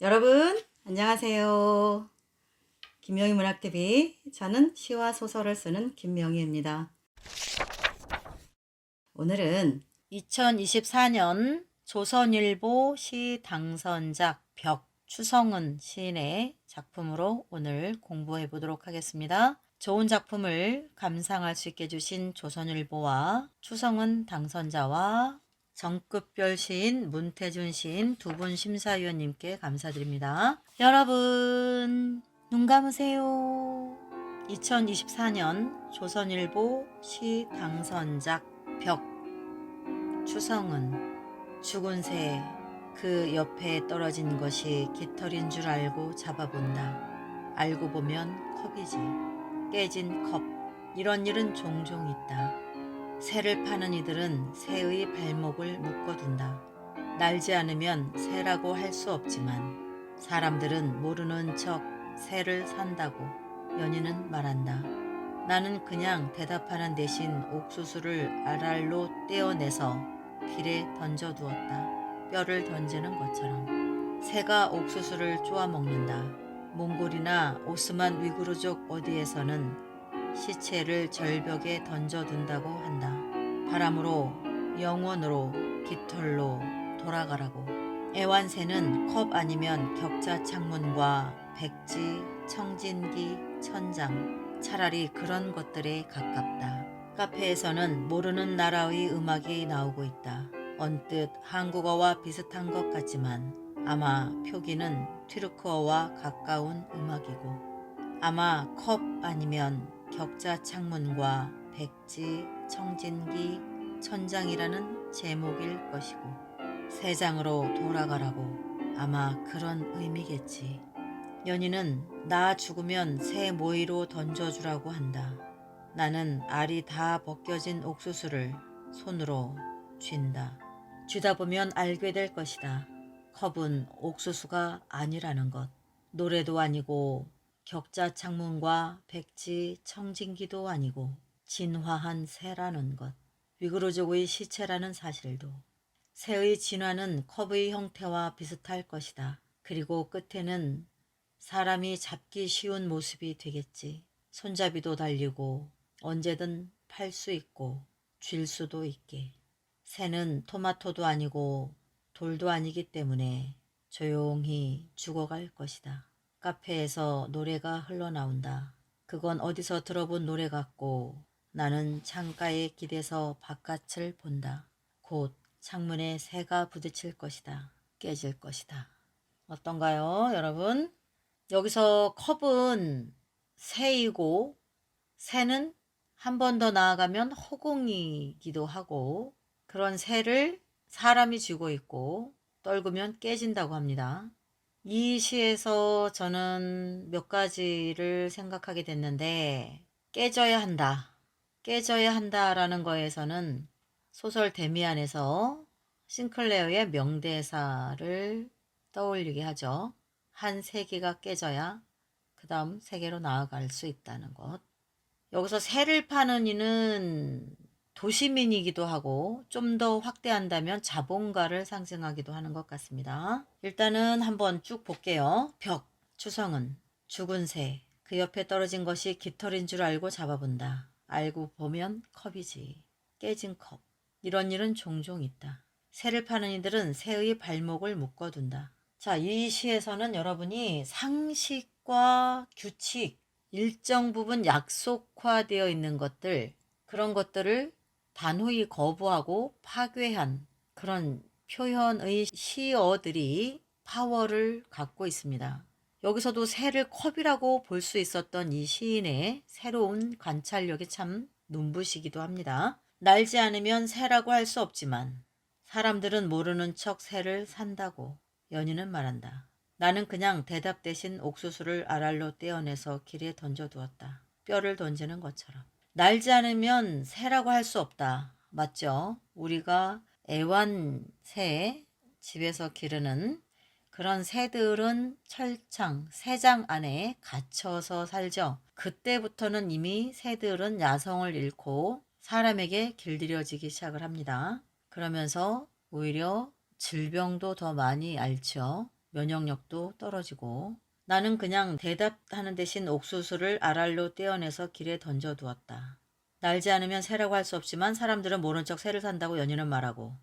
여러분 안녕하세요. 김명희 문학TV, 저는 시와 소설을 쓰는 김명희입니다. 오늘은 2024년 조선일보 시 당선작 벽, 추성은 시인의 작품으로 오늘 공부해 보도록 하겠습니다. 좋은 작품을 감상할 수 있게 해주신 조선일보와 추성은 당선자와 정급별 시인, 문태준 시인 두 분 심사위원님께 감사드립니다. 여러분 눈 감으세요. 2024년 조선일보 시 당선작 벽, 추성은. 죽은 새 그 옆에 떨어진 것이 깃털인 줄 알고 잡아본다. 알고 보면 컵이지. 깨진 컵. 이런 일은 종종 있다. 새를 파는 이들은 새의 발목을 묶어둔다. 날지 않으면 새라고 할 수 없지만 사람들은 모르는 척 새를 산다고 연인은 말한다. 나는 그냥 대답하는 대신 옥수수를 알알로 떼어내서 길에 던져두었다. 뼈를 던지는 것처럼. 새가 옥수수를 쪼아 먹는다. 몽골이나 오스만 위구르족 어디에서는 시체를 절벽에 던져둔다고 한다. 바람으로, 영원으로, 깃털로 돌아가라고. 애완새는 컵 아니면 격자 창문과 백지, 청진기, 천장, 차라리 그런 것들에 가깝다. 카페에서는 모르는 나라의 음악이 나오고 있다. 언뜻 한국어와 비슷한 것 같지만 아마 표기는 튀르크어와 가까운 음악이고, 아마 컵 아니면 격자 창문과 백지, 청진기, 천장이라는 제목일 것이고, 새 장으로 돌아가라고 아마 그런 의미겠지. 연인은 나 죽으면 새 모이로 던져주라고 한다. 나는 알이 다 벗겨진 옥수수를 손으로 쥔다. 쥐다 보면 알게 될 것이다. 컵은 옥수수가 아니라는 것. 노래도 아니고 격자 창문과 백지, 청진기도 아니고 진화한 새라는 것. 위구르족의 시체라는 사실도. 새의 진화는 컵의 형태와 비슷할 것이다. 그리고 끝에는 사람이 잡기 쉬운 모습이 되겠지. 손잡이도 달리고 언제든 팔 수 있고 쥘 수도 있게. 새는 토마토도 아니고 돌도 아니기 때문에 조용히 죽어갈 것이다. 카페에서 노래가 흘러나온다. 그건 어디서 들어본 노래 같고 나는 창가에 기대서 바깥을 본다. 곧 창문에 새가 부딪힐 것이다. 깨질 것이다. 어떤가요, 여러분? 여기서 컵은 새이고 새는 한 번 더 나아가면 허공이기도 하고, 그런 새를 사람이 쥐고 있고 떨구면 깨진다고 합니다. 이 시에서 저는 몇 가지를 생각하게 됐는데, 깨져야 한다. 깨져야 한다라는 거에서는 소설 데미안에서 싱클레어의 명대사를 떠올리게 하죠. 한 세계가 깨져야 그 다음 세계로 나아갈 수 있다는 것. 여기서 새를 파는 이는 도시민이기도 하고 좀 더 확대한다면 자본가를 상징하기도 하는 것 같습니다. 일단은 한번 쭉 볼게요. 벽, 추성은. 죽은 새, 그 옆에 떨어진 것이 깃털인 줄 알고 잡아본다. 알고 보면 컵이지. 깨진 컵. 이런 일은 종종 있다. 새를 파는 이들은 새의 발목을 묶어둔다. 자, 이 시에서는 여러분이 상식과 규칙, 일정 부분 약속화되어 있는 것들, 그런 것들을 단호히 거부하고 파괴한 그런 표현의 시어들이 파워를 갖고 있습니다. 여기서도 새를 컵이라고 볼 수 있었던 이 시인의 새로운 관찰력이 참 눈부시기도 합니다. 날지 않으면 새라고 할 수 없지만 사람들은 모르는 척 새를 산다고 연인은 말한다. 나는 그냥 대답 대신 옥수수를 알알로 떼어내서 길에 던져두었다. 뼈를 던지는 것처럼. 날지 않으면 새라고 할 수 없다. 맞죠? 우리가 애완새, 집에서 기르는 그런 새들은 철창, 새장 안에 갇혀서 살죠. 그때부터는 이미 새들은 야성을 잃고 사람에게 길들여지기 시작을 합니다. 그러면서 오히려 질병도 더 많이 앓죠. 면역력도 떨어지고. 나는 그냥 대답하는 대신 옥수수를 알알로 떼어내서 길에 던져두었다. 날지 않으면 새라고 할 수 없지만 사람들은 모른 척 새를 산다고 연유는 말하고,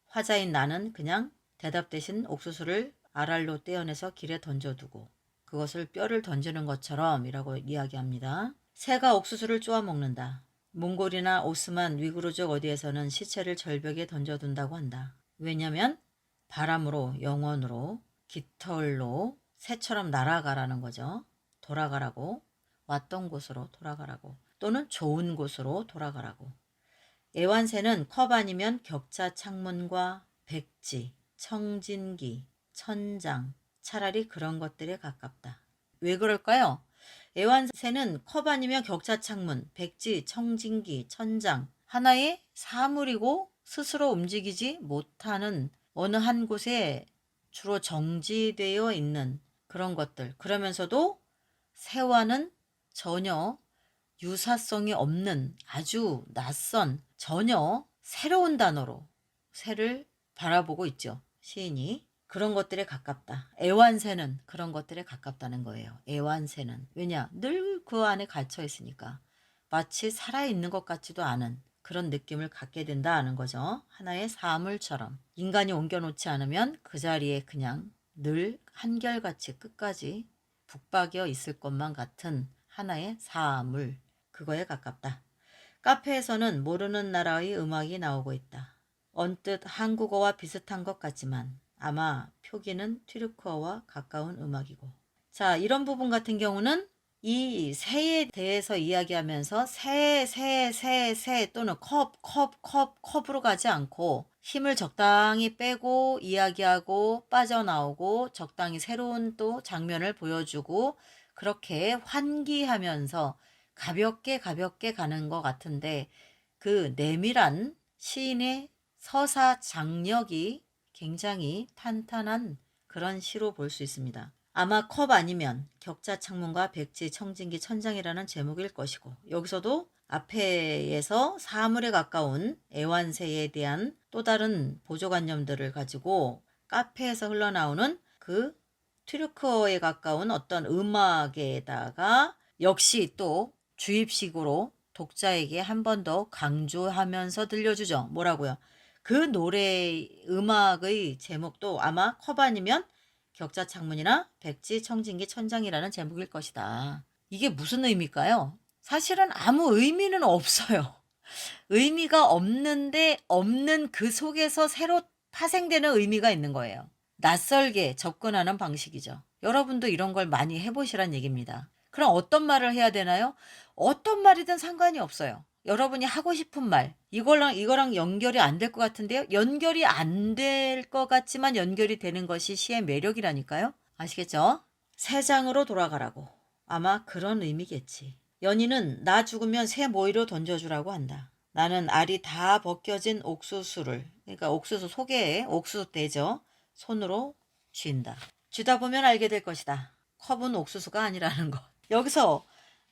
화자인 나는 그냥 대답 대신 옥수수를 알알로 떼어내서 길에 던져두고 그것을 뼈를 던지는 것처럼 이라고 이야기합니다. 새가 옥수수를 쪼아 먹는다. 몽골이나 오스만 위구르족 어디에서는 시체를 절벽에 던져둔다고 한다. 왜냐면 바람으로, 영원으로, 깃털로 새처럼 날아가라는 거죠. 돌아가라고. 왔던 곳으로 돌아가라고. 또는 좋은 곳으로 돌아가라고. 애완새는 컵 아니면 격자 창문과 백지, 청진기, 천장, 차라리 그런 것들에 가깝다. 왜 그럴까요? 애완새는 컵 아니면 격자 창문, 백지, 청진기, 천장, 하나의 사물이고 스스로 움직이지 못하는 어느 한 곳에 주로 정지되어 있는 그런 것들. 그러면서도 새와는 전혀 유사성이 없는 아주 낯선 전혀 새로운 단어로 새를 바라보고 있죠. 시인이. 그런 것들에 가깝다. 애완새는 그런 것들에 가깝다는 거예요. 애완새는. 왜냐? 늘 그 안에 갇혀 있으니까. 마치 살아있는 것 같지도 않은 그런 느낌을 갖게 된다는 거죠. 하나의 사물처럼. 인간이 옮겨놓지 않으면 그 자리에 그냥 늘 한결같이 끝까지 북박여 있을 것만 같은 하나의 사물. 그거에 가깝다. 카페에서는 모르는 나라의 음악이 나오고 있다. 언뜻 한국어와 비슷한 것 같지만 아마 표기는 튀르크어와 가까운 음악이고. 자, 이런 부분 같은 경우는 이 새에 대해서 이야기하면서 새 또는 컵으로 가지 않고 힘을 적당히 빼고 이야기하고 빠져나오고 적당히 새로운 또 장면을 보여주고 그렇게 환기하면서 가볍게 가는 것 같은데 그 내밀한 시인의 서사 장력이 굉장히 탄탄한 그런 시로 볼 수 있습니다. 아마 컵 아니면 격자 창문과 백지, 청진기, 천장이라는 제목일 것이고 여기서도 앞에에서 사물에 가까운 애완새에 대한 또 다른 보조관념들을 가지고 카페에서 흘러나오는 그 튀르크어에 가까운 어떤 음악에다가 역시 또 주입식으로 독자에게 한 번 더 강조하면서 들려주죠. 뭐라고요? 그 노래 음악의 제목도 아마 컵 아니면 격자 창문이나 백지, 청진기, 천장이라는 제목일 것이다. 이게 무슨 의미일까요? 사실은 아무 의미는 없어요. 의미가 없는데 없는 그 속에서 새로 파생되는 의미가 있는 거예요. 낯설게 접근하는 방식이죠. 여러분도 이런 걸 많이 해보시란 얘기입니다. 그럼 어떤 말을 해야 되나요? 어떤 말이든 상관이 없어요. 여러분이 하고 싶은 말, 이거랑 연결이 안 될 것 같은데요? 연결이 안 될 것 같지만 연결이 되는 것이 시의 매력이라니까요? 아시겠죠? 새 장으로 돌아가라고. 아마 그런 의미겠지. 연희는 나 죽으면 새 모이로 던져주라고 한다. 나는 알이 다 벗겨진 옥수수를, 그러니까 옥수수 속에 옥수수 떼죠. 손으로 쥔다. 쥐다 보면 알게 될 것이다. 컵은 옥수수가 아니라는 것. 여기서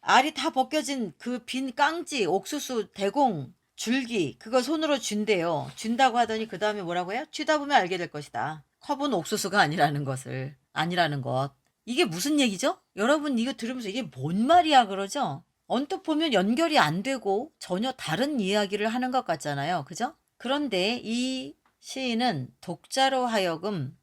알이 다 벗겨진 그 빈 깡지, 옥수수 대공, 줄기, 그거 손으로 쥔대요. 쥔다고 하더니 그 다음에 뭐라고 해요? 쥐다 보면 알게 될 것이다. 컵은 옥수수가 아니라는 것을. 아니라는 것. 이게 무슨 얘기죠? 여러분 이거 들으면서 이게 뭔 말이야 그러죠? 언뜻 보면 연결이 안 되고 전혀 다른 이야기를 하는 것 같잖아요. 그죠? 그런데 이 시인은 독자로 하여금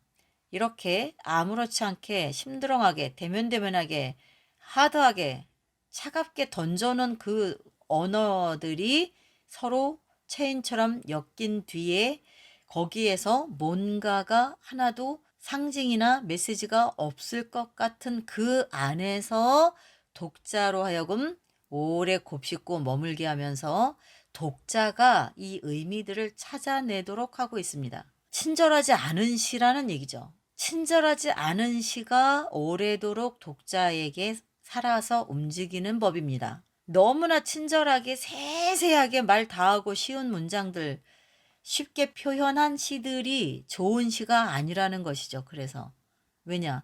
이렇게 아무렇지 않게 심드렁하게 대면대면하게 하드하게 차갑게 던져놓은 그 언어들이 서로 체인처럼 엮인 뒤에 거기에서 뭔가가 하나도 상징이나 메시지가 없을 것 같은 그 안에서 독자로 하여금 오래 곱씹고 머물게 하면서 독자가 이 의미들을 찾아내도록 하고 있습니다. 친절하지 않은 시라는 얘기죠. 친절하지 않은 시가 오래도록 독자에게 살아서 움직이는 법입니다. 너무나 친절하게 세세하게 말 다하고 쉬운 문장들 쉽게 표현한 시들이 좋은 시가 아니라는 것이죠. 그래서 왜냐?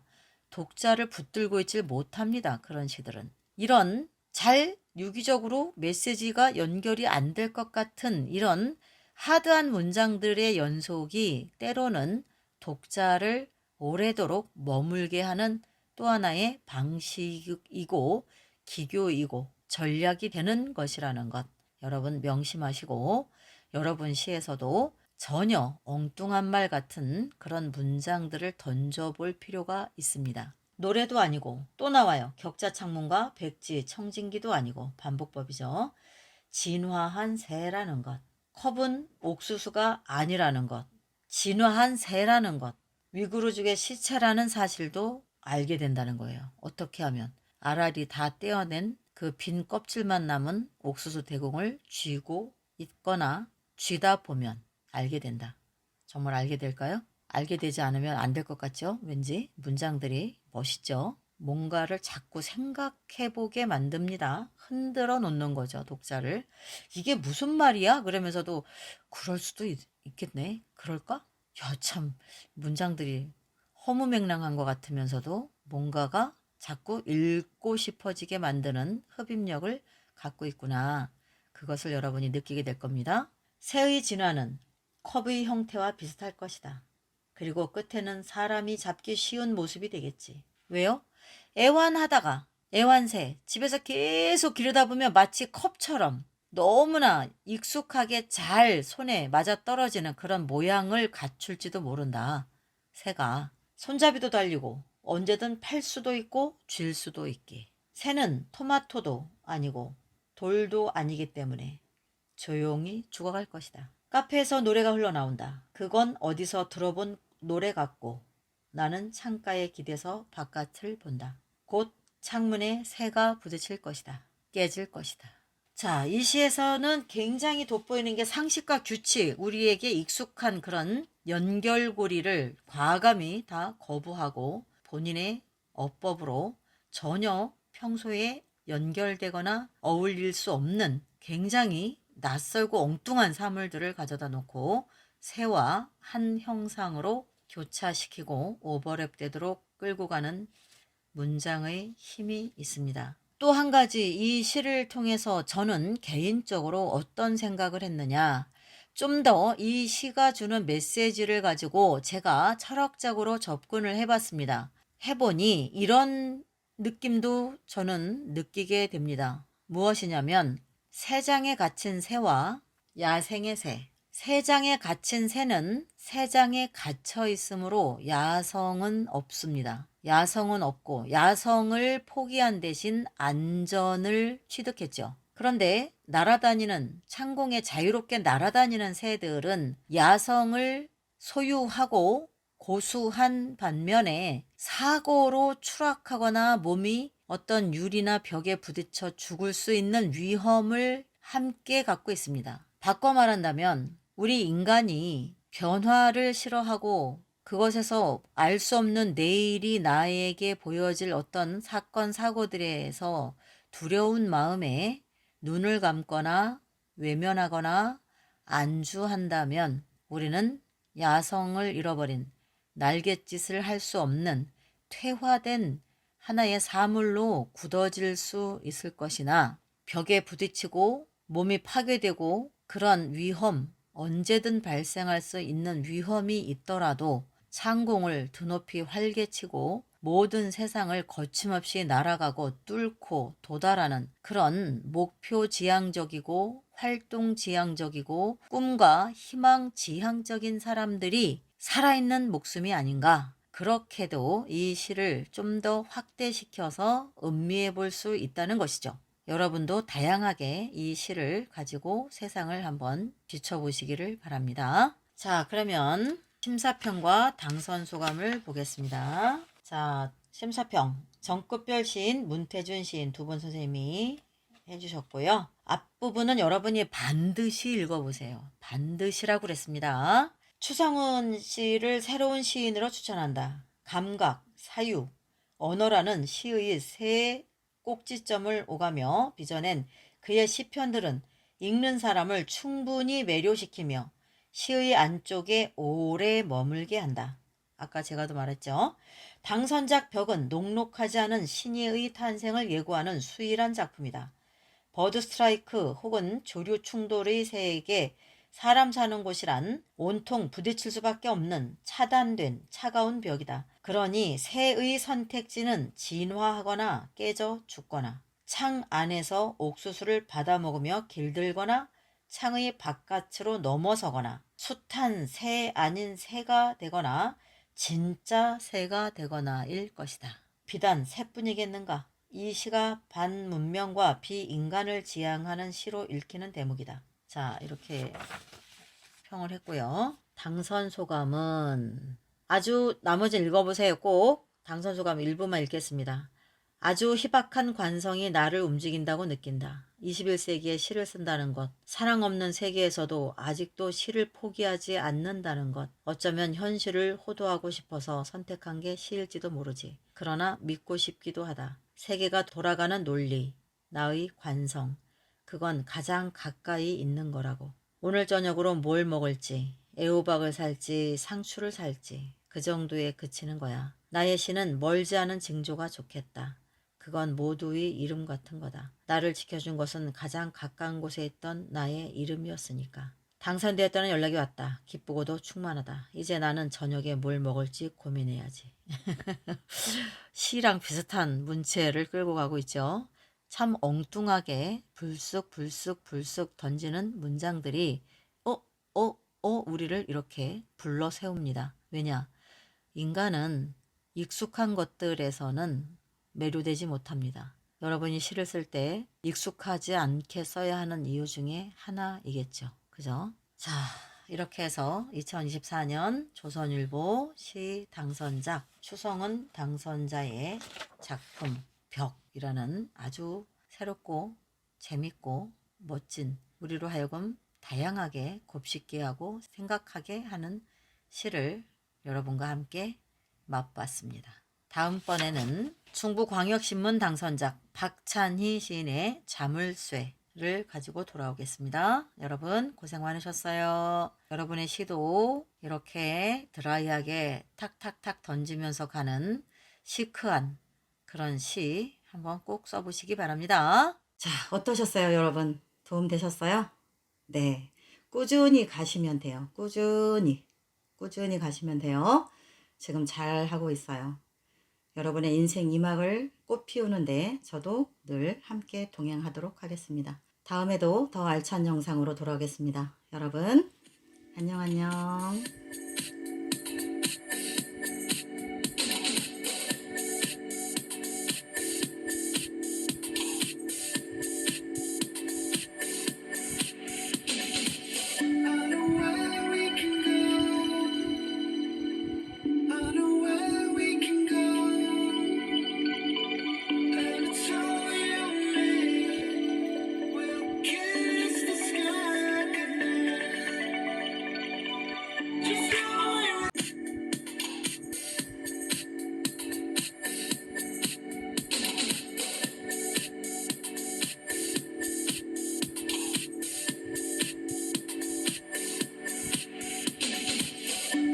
독자를 붙들고 있질 못합니다. 그런 시들은. 이런 잘 유기적으로 메시지가 연결이 안 될 것 같은 이런 하드한 문장들의 연속이 때로는 독자를 오래도록 머물게 하는 또 하나의 방식이고 기교이고 전략이 되는 것이라는 것 여러분 명심하시고 여러분 시에서도 전혀 엉뚱한 말 같은 그런 문장들을 던져볼 필요가 있습니다. 노래도 아니고 또 나와요. 격자창문과 백지, 청진기도 아니고 반복법이죠. 진화한 새라는 것. 컵은 옥수수가 아니라는 것. 진화한 새라는 것. 위구르족의 시체라는 사실도 알게 된다는 거예요. 어떻게 하면 알알이 다 떼어낸 그 빈 껍질만 남은 옥수수 대공을 쥐고 있거나 쥐다 보면 알게 된다. 정말 알게 될까요? 알게 되지 않으면 안 될 것 같죠? 왠지 문장들이 멋있죠? 뭔가를 자꾸 생각해보게 만듭니다. 흔들어 놓는 거죠, 독자를. 이게 무슨 말이야? 그러면서도 그럴 수도 있겠네. 그럴까? 야, 참 문장들이 허무맹랑한 것 같으면서도 뭔가가 자꾸 읽고 싶어지게 만드는 흡입력을 갖고 있구나. 그것을 여러분이 느끼게 될 겁니다. 새의 진화는 컵의 형태와 비슷할 것이다. 그리고 끝에는 사람이 잡기 쉬운 모습이 되겠지. 왜요? 애완하다가 애완새 집에서 계속 기르다 보면 마치 컵처럼 너무나 익숙하게 잘 손에 맞아 떨어지는 그런 모양을 갖출지도 모른다. 새가 손잡이도 달리고 언제든 팔 수도 있고 쥘 수도 있게. 새는 토마토도 아니고 돌도 아니기 때문에 조용히 죽어갈 것이다. 카페에서 노래가 흘러나온다. 그건 어디서 들어본 노래 같고 나는 창가에 기대서 바깥을 본다. 곧 창문에 새가 부딪힐 것이다. 깨질 것이다. 자, 이 시에서는 굉장히 돋보이는 게 상식과 규칙, 우리에게 익숙한 그런 연결고리를 과감히 다 거부하고 본인의 어법으로 전혀 평소에 연결되거나 어울릴 수 없는 굉장히 낯설고 엉뚱한 사물들을 가져다 놓고 새와 한 형상으로 교차시키고 오버랩되도록 끌고 가는 문장의 힘이 있습니다. 또 한 가지 이 시를 통해서 저는 개인적으로 어떤 생각을 했느냐, 좀 더 이 시가 주는 메시지를 가지고 제가 철학적으로 접근을 해봤습니다. 해보니 이런 느낌도 저는 느끼게 됩니다. 무엇이냐면 새장에 갇힌 새와 야생의 새. 새장에 갇힌 새는 새장에 갇혀 있으므로 야성은 없습니다. 야성은 없고 야성을 포기한 대신 안전을 취득했죠. 그런데 날아다니는 창공에 자유롭게 날아다니는 새들은 야성을 소유하고 고수한 반면에 사고로 추락하거나 몸이 어떤 유리나 벽에 부딪혀 죽을 수 있는 위험을 함께 갖고 있습니다. 바꿔 말한다면 우리 인간이 변화를 싫어하고 그것에서 알 수 없는 내일이 나에게 보여질 어떤 사건, 사고들에서 두려운 마음에 눈을 감거나 외면하거나 안주한다면 우리는 야성을 잃어버린 날갯짓을 할 수 없는 퇴화된 하나의 사물로 굳어질 수 있을 것이나 벽에 부딪히고 몸이 파괴되고 그런 위험, 언제든 발생할 수 있는 위험이 있더라도 창공을 드높이 활개치고 모든 세상을 거침없이 날아가고 뚫고 도달하는 그런 목표지향적이고 활동지향적이고 꿈과 희망지향적인 사람들이 살아있는 목숨이 아닌가. 그렇게도 이 시를 좀 더 확대시켜서 음미해 볼 수 있다는 것이죠. 여러분도 다양하게 이 시를 가지고 세상을 한번 비춰보시기를 바랍니다. 자, 그러면 심사평과 당선 소감을 보겠습니다. 자, 심사평 정급별 시인 문태준 시인 두 분 선생님이 해주셨고요. 앞부분은 여러분이 반드시 읽어보세요. 반드시라고 그랬습니다. 추성훈 씨를 새로운 시인으로 추천한다. 감각, 사유, 언어라는 시의 세 꼭지점을 오가며 빚어낸 그의 시편들은 읽는 사람을 충분히 매료시키며 시의 안쪽에 오래 머물게 한다. 아까 제가도 말했죠. 당선작 벽은 녹록하지 않은 신의의 탄생을 예고하는 수일한 작품이다. 버드 스트라이크 혹은 조류 충돌의 새에게 사람 사는 곳이란 온통 부딪힐 수밖에 없는 차단된 차가운 벽이다. 그러니 새의 선택지는 진화하거나 깨져 죽거나 창 안에서 옥수수를 받아먹으며 길들거나 창의 바깥으로 넘어서거나 숱한 새 아닌 새가 되거나 진짜 새가 되거나일 것이다. 비단 새뿐이겠는가? 이 시가 반문명과 비인간을 지향하는 시로 읽히는 대목이다. 자, 이렇게 평을 했고요. 당선 소감은 아주 나머지 읽어보세요. 꼭 당선 소감 일부만 읽겠습니다. 아주 희박한 관성이 나를 움직인다고 느낀다. 21세기에 시를 쓴다는 것, 사랑 없는 세계에서도 아직도 시를 포기하지 않는다는 것, 어쩌면 현실을 호도하고 싶어서 선택한 게 시일지도 모르지. 그러나 믿고 싶기도 하다. 세계가 돌아가는 논리, 나의 관성, 그건 가장 가까이 있는 거라고. 오늘 저녁으로 뭘 먹을지, 애호박을 살지, 상추를 살지, 그 정도에 그치는 거야. 나의 시는 멀지 않은 징조가 좋겠다. 그건 모두의 이름 같은 거다. 나를 지켜준 것은 가장 가까운 곳에 있던 나의 이름이었으니까. 당선되었다는 연락이 왔다. 기쁘고도 충만하다. 이제 나는 저녁에 뭘 먹을지 고민해야지. 시랑 비슷한 문체를 끌고 가고 있죠. 참 엉뚱하게 불쑥 던지는 문장들이 우리를 이렇게 불러 세웁니다. 왜냐? 인간은 익숙한 것들에서는 매료되지 못합니다. 여러분이 시를 쓸 때 익숙하지 않게 써야 하는 이유 중에 하나이겠죠. 그죠? 자, 이렇게 해서 2024년 조선일보 시 당선작 추성은 당선자의 작품 벽이라는 아주 새롭고 재밌고 멋진 우리로 하여금 다양하게 곱씹게 하고 생각하게 하는 시를 여러분과 함께 맛봤습니다. 다음번에는 충북광역신문 당선작 박찬희 시인의 자물쇠를 가지고 돌아오겠습니다. 여러분 고생 많으셨어요. 여러분의 시도 이렇게 드라이하게 탁탁탁 던지면서 가는 시크한 그런 시 한번 꼭 써보시기 바랍니다. 자, 어떠셨어요, 여러분? 도움 되셨어요? 네. 꾸준히 가시면 돼요. 꾸준히 가시면 돼요. 지금 잘 하고 있어요. 여러분의 인생 2막을 꽃 피우는데 저도 늘 함께 동행하도록 하겠습니다. 다음에도 더 알찬 영상으로 돌아오겠습니다. 여러분, 안녕.